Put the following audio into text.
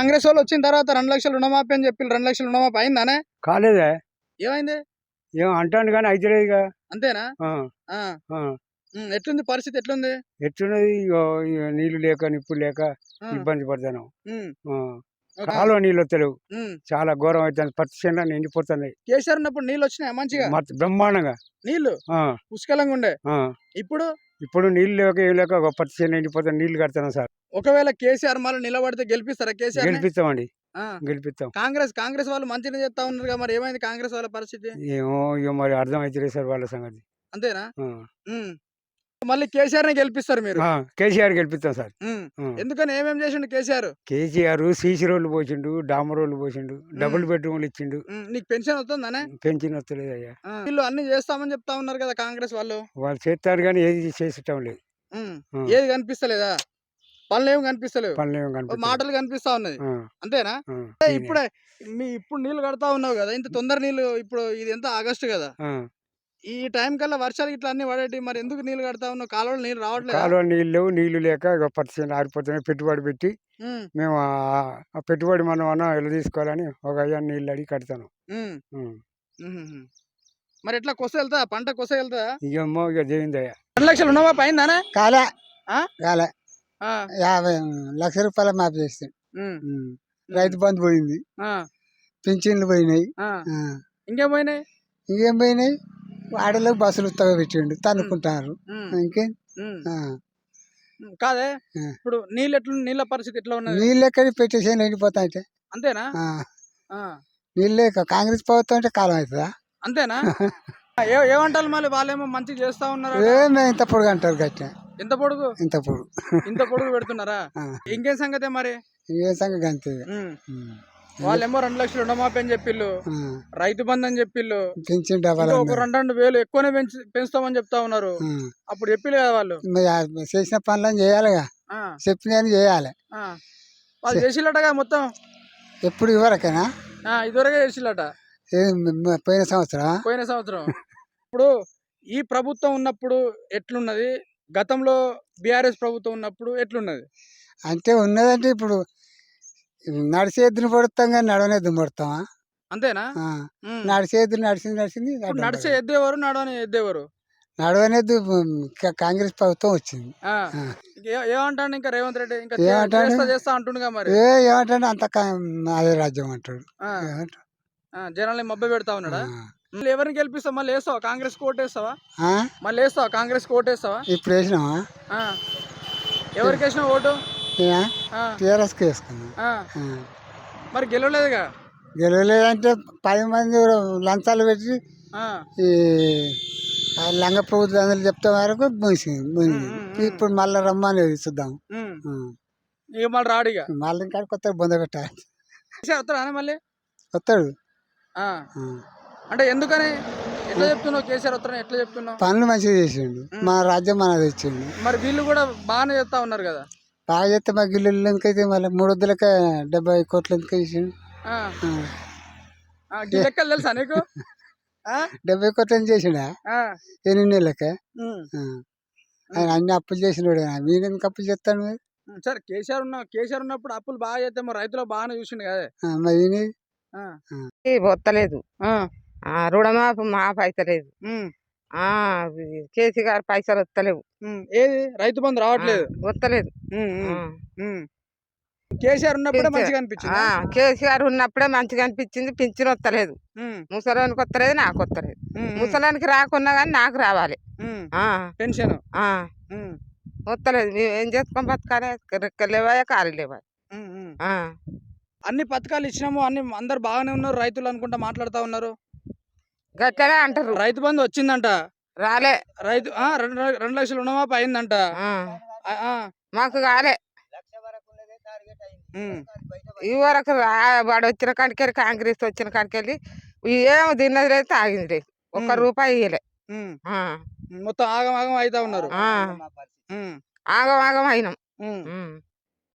కాంగ్రెస్ వాళ్ళు వచ్చిన తర్వాత 2 లక్షలు రుణమాఫీ అని చెప్పి 2 లక్షలు రుణమాఫీ అయిందానే? కాలేదే. ఏమైంది? ఏం అంటాను కానీ అయితే లేదుగా. అంతేనా? ఆ, ఆ. ఆ. ఎట్లుంది పరిస్థితి ఎట్లుంది? ఎట్లున్నది ఇగో నీళ్లు లేక నిప్పులు లేక ఆ. ఇబ్బంది పడతాను. ఉమ్, ఓకే. కాలువ నీళ్ళు వస్తలేవు. ఉమ్. చాలా ఘోరం అవుతుంది. పత్తి చేనులు నిండిపోతున్నాయి. కేసీఆర్ ఉన్నప్పుడు నీళ్ళు వచ్చినాయి మంచిగా? బ్రహ్మాండంగా. నీళ్లు ఆ, పుష్కలంగా ఉండే. ఆ. ఇప్పుడు ఇప్పుడు నీళ్ళు లేక ఏం లేక ఒక పత్తి చేను నిండిపోతాను. నీళ్లు కడతాను సార్. ఒకవేళ కేసీఆర్ మళ్ళీ నిలబడితే గెలిపిస్తారా కేసీఆర్? గెలిపిస్తామండి. గెలిపిస్తాం. కాంగ్రెస్ వాళ్ళు మంచిగా చేస్తా ఉన్నారు, మరి ఏమైంది కాంగ్రెస్ వాళ్ళ పరిస్థితి? ఏమో ఇక మరి అర్థం అయితే సార్ వాళ్ళ సంగతి. అంతేనా? ఆ. మళ్ళీ కేసీఆర్ నే గెలిపిస్తారు మీరు? కేసీఆర్ గెలిపిస్తాం సార్. ఎందుకని ఏమేం చేసిండు కేసీఆర్? కేసీఆర్ సీసీ రోడ్లు పోసిండు, డామర్ రోడ్లు పోసిండు, డబుల్ బెడ్రూమ్లు ఇచ్చిండు. నీకు పెన్షన్ వస్తుందానే? పెన్షన్ వస్తలేదు అయ్యా. వీళ్ళు అన్ని చేస్తామని చెప్తా ఉన్నారు కదా కాంగ్రెస్ వాళ్ళు. వాళ్ళు చేస్తారు కానీ ఏది చేసటం లేదు. ఏది కనిపిస్తలేదా? పనులు ఏమి కనిపిస్తలేవు, పనులు ఏమి కనిపిస్తలేవు. మాటలు కనిపిస్తా ఉన్నది. అంతేనా? ఇప్పుడే ఇప్పుడు నీళ్లు కడతా ఉన్నావు కదా, ఇంత తొందర నీళ్లు. ఇప్పుడు ఇది ఎంత ఆగస్టు కదా, ఈ టైం కల్లా వర్షాలు ఇట్లా అన్ని పడేటి, మరి ఎందుకు నీళ్లు కడతా ఉన్నావు? కాలువలో నీళ్లు రావట్లేదు. కాలువ నీళ్ళు లేవు. నీళ్లు లేక పర్సెంట్ ఆరిపోతున్నాయి. పెట్టుబడి పెట్టి మేము ఆ పెట్టుబడి మనం అన్న ఎలా తీసుకోవాలని ఒక 5 నీళ్ళు అడిగి కడతాను. మరి ఎట్లా కొస వెళ్తా, పంట కొస వెళ్తా? ఇక ఇక చేయిందయ్యా. 2 లక్షలు రుణమాఫీ అయిందానే? కాలే. 50 లక్షల రూపాయలు మాఫీ చేస్తాడు. రైతు బంధు పోయింది, పింఛన్లు పోయినాయి. ఇంకేం పోయినాయి? ఆడలకు బస్సులు ఉత్తగా పెట్టిండు, తన్నుకుంటారు. ఇంకేం కాదే. ఇప్పుడు నీళ్ళ పరిస్థితి ఎట్లా ఉన్నది? నీళ్ళు ఎక్కడి పెట్టేసి ఎండిపోతా అంటే. అంతేనా? నీళ్ళు లేక కాంగ్రెస్ ప్రభుత్వం అంటే కాలం అవుతుందా? అంతేనా? ఏమంటారు మళ్ళీ? వాళ్ళేమో మంచిగా చేస్తా ఉన్నారు. ఏమే ఇంత పొడుగు అంటారు గట్ట. ఎంత పొడుగు? ఇంత పొడుగు పెడుతున్నారా? ఇంకేం సంగతే మరి? ఇంకేం సంగతి అంతే. వాళ్ళేమో 2 లక్షలు రుణమాఫీ అని చెప్పిళ్ళు, రైతు బంధు అని చెప్పిళ్ళు, పెన్షన్ ఒక 2,000 ఎక్కువనే పెంచుతామని చెప్తా ఉన్నారు. అప్పుడు చెప్పిల్లు కదా వాళ్ళు. చేసిన పనులను చేయాలిగా, చెప్పిన చేయాలి. వాళ్ళు చేసిల్లటగా మొత్తం. ఎప్పుడు ఇవరకేనా? ఇదివరకే చేసిల్లట. పోయిన సంవత్సరం. ఇప్పుడు ఈ ప్రభుత్వం ఉన్నప్పుడు ఎట్లున్నది, గతంలో బీఆర్ఎస్ ప్రభుత్వం ఉన్నప్పుడు ఎట్లున్నది? అంటే ఉన్నదంటే ఇప్పుడు నడిచే ఎద్దును పడుతాం కానీ నడవని ఎద్దును పడతామా? అంతేనా? నడిచే ఎద్దు నడిచింది. నడిచే ఎద్దు ఎవరు, నడవని ఎద్దు ఎవరు? నడవని ఎద్దు కాంగ్రెస్ ప్రభుత్వం వచ్చింది. ఏమంటాడు ఇంకా రేవంత్ రెడ్డి? ఇంకా చేస్తా అంటుండగా మరి. ఏమంటాడు? అంత అదే రాజ్యం అంటాడు. జనాల్ని మబ్బ పెడతా ఉన్నాడా? ఎవరిని గెలిపిస్తావు? మళ్ళీ వేస్తావా కాంగ్రెస్ కోటేస్తావా? మళ్ళీ వేస్తావా కాంగ్రెస్ కోటేస్తావా? ఇప్పుడు వేసినావా? ఎవరికి వేసినావు ఓటు? టీఆర్ఎస్ కి వేసుకున్నా. మరి గెలవలేదుగా. గెలవలేదంటే 10 మంది లంచాలు పెట్టి ఈ లంగ ప్రభుత్వం చెప్తే వరకు ముగిసింది. ఇప్పుడు మళ్ళీ రమ్మనేది చూద్దాం. ఇక మళ్ళీ రాడిగా, మళ్ళీ ఇంకా కొత్త బొంద పెట్టాలి. వస్తాడా మళ్ళీ? వస్తాడు. అంటే ఎందుకని ఎట్లా చెప్తున్నావు? కేసీఆర్ వస్తారని ఎట్లా చెప్తున్నావు? పనులు మంచిగా చేసిండు, మన రాజ్యం మనది ఇచ్చిండు. మరి వీళ్ళు కూడా బాగానే చేస్తా ఉన్నారు కదా. బాగా చేస్తే మా గిల్లు ఎందుకైతే మళ్ళీ 3 70 కోట్లు ఎందుకు ఇచ్చిండు? లెక్కలు తెలుసా నీకు? 70 కోట్లు ఎందుకు చేసిండా? 8 నెలలకే ఆయన అన్ని అప్పులు చేసినాడు. వీళ్ళు ఎందుకు అప్పులు చేస్తాడు? సరే కేసీఆర్ ఉన్నప్పుడు అప్పులు బాగా చేస్తే మరి రైతులు బాగానే చూసిండు కదా. మరి వస్తలేదు, రుణమాఫీ అవుతలేదు, కేసీఆర్ పైసలు వస్తలేవు. ఏది రైతు బంధు రావట్లేదు, వస్తలేదు. కేసీఆర్ ఉన్నప్పుడే మంచిగా అనిపించింది. కేసీఆర్ ఉన్నప్పుడే మంచిగా అనిపించింది. పింఛన్ వస్తలేదు, ముసలానికి వస్తలేదు, నాకు వస్తలేదు. ముసలానికి రాకున్నా కానీ నాకు రావాలి పెన్షన్. వస్తలేదు. మేము ఏం చేసుకొని బతకాలి? రెక్కలేవాయా, కాలు లేవాయి. అన్ని పథకాలు ఇచ్చినాము, అందరు బాగానే ఉన్నారు రైతులు అనుకుంటా మాట్లాడుతా ఉన్నారు. గట్లనే అంటారు. రైతు బంధు వచ్చిందంట, రాలే. 2 లక్షలు రుణమాఫీ అయిందంట, మాకు కాలే. ఈ వరకు వాడు వచ్చిన కాడికెళ్ళి, కాంగ్రెస్ వచ్చిన కాడికెళ్ళి ఏమో తిన్నది లేదు, తాగింది లేదు, ₹1 ఇయ్యలే. మొత్తం ఆగం ఆగం అవుతా ఉన్నారు. ఆగం ఆగం అయినాం.